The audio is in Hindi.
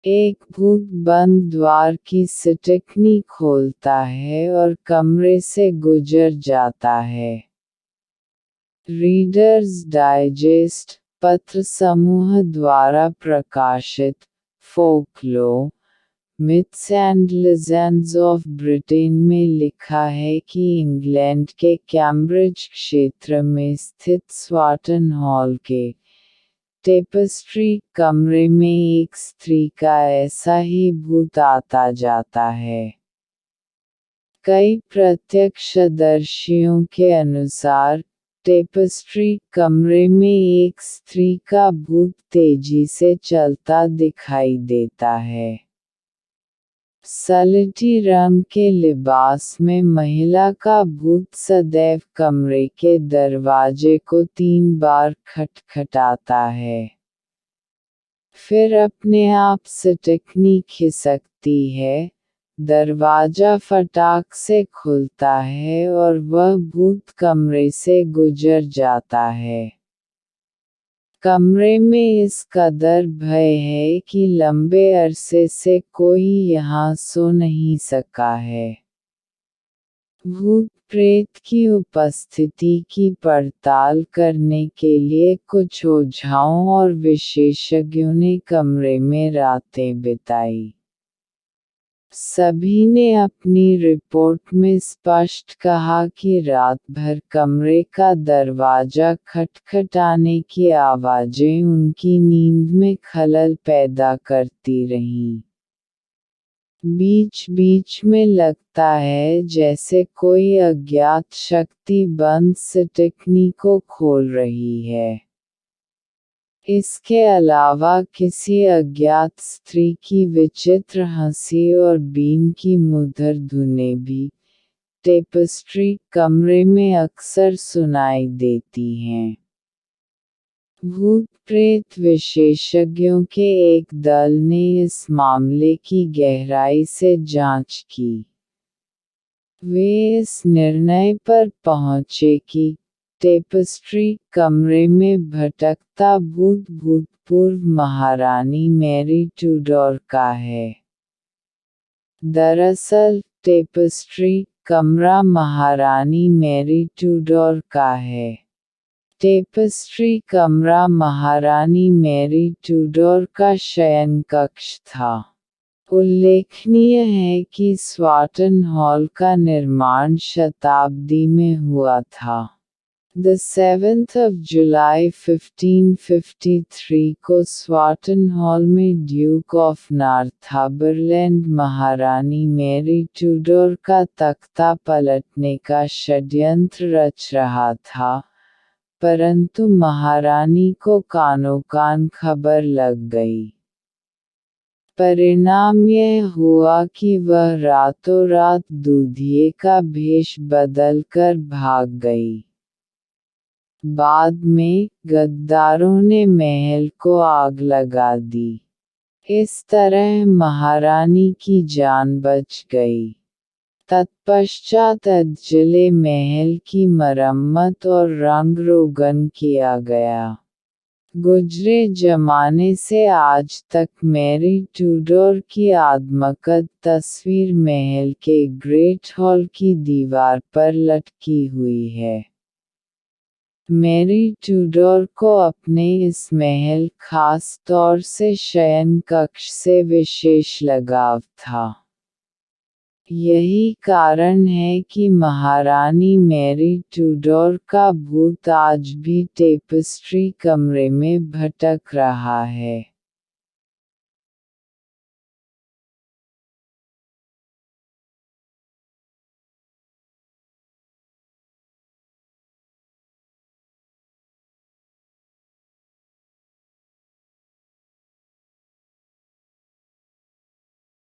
एक भूत बंद द्वार की सिटकनी खोलता है और कमरे से गुजर जाता है। रीडर्स डाइजेस्ट पत्र समूह द्वारा प्रकाशित folklore myths and legends of Britain में लिखा है कि इंग्लैंड के कैम्ब्रिज क्षेत्र में स्थित स्वाटन हॉल के टेपेस्ट्री कमरे में एक स्त्री का ऐसा ही भूत आता जाता है। कई प्रत्यक्षदर्शियों के अनुसार टेपेस्ट्री कमरे में एक स्त्री का भूत तेजी से चलता दिखाई देता है। सलेटी रंग के लिबास में महिला का भूत सदैव कमरे के दरवाजे को 3 बार खटखटाता है। फिर अपने आप सिटकनी खिसकती है, दरवाजा फटाक से खुलता है और वह भूत कमरे से गुजर जाता है। कमरे में इस कदर भय है कि लंबे अरसे से कोई यहाँ सो नहीं सका है। भूत प्रेत की उपस्थिति की पड़ताल करने के लिए कुछ ओझाओं और विशेषज्ञों ने कमरे में रातें बिताई। सभी ने अपनी रिपोर्ट में स्पष्ट कहा कि रात भर कमरे का दरवाजा खटखटाने की आवाजें उनकी नींद में खलल पैदा करती रहीं। बीच-बीच में लगता है जैसे कोई अज्ञात शक्ति बंद सिटकनी को खोल रही है। इसके अलावा किसी अज्ञात स्त्री की विचित्र हंसी और बीन की मधुर धुनें भी टेपेस्ट्री कमरे में अक्सर सुनाई देती हैं। भूत प्रेत विशेषज्ञों के एक दल ने इस मामले की गहराई से जांच की। वे इस निर्णय पर पहुंचे कि टेपेस्ट्री कमरे में भटकता भूत भूतपूर्व महारानी मैरी ट्यूडोर का है। दरअसल टेपेस्ट्री कमरा महारानी मैरी ट्यूडोर का है। टेपेस्ट्री कमरा महारानी मैरी ट्यूडोर का शयन कक्ष था। उल्लेखनीय है कि स्वाटन हॉल का निर्माण शताब्दी में हुआ था। 7 जुलाई 1553 को स्वाटन हॉल में ड्यूक ऑफ नॉर्थाम्बरलैंड महारानी मैरी ट्यूडोर का तख्ता पलटने का षड्यंत्र रच रहा था, परंतु महारानी को कानों-कान खबर लग गई। परिणाम यह हुआ कि वह रातों रात दूधिए का भेष बदलकर भाग गई। बाद में, गद्दारों ने महल को आग लगा दी। इस तरह महारानी की जान बच गई। तत्पश्चात अधजले महल की मरम्मत और रंग रोगन किया गया। गुजरे जमाने से आज तक मैरी ट्यूडोर की आदमकद तस्वीर महल के ग्रेट हॉल की दीवार पर लटकी हुई है। मैरी ट्यूडोर को अपने इस महल खास तौर से शयन कक्ष से विशेष लगाव था। यही कारण है कि महारानी मैरी ट्यूडोर का भूत आज भी टेपेस्ट्री कमरे में भटक रहा है।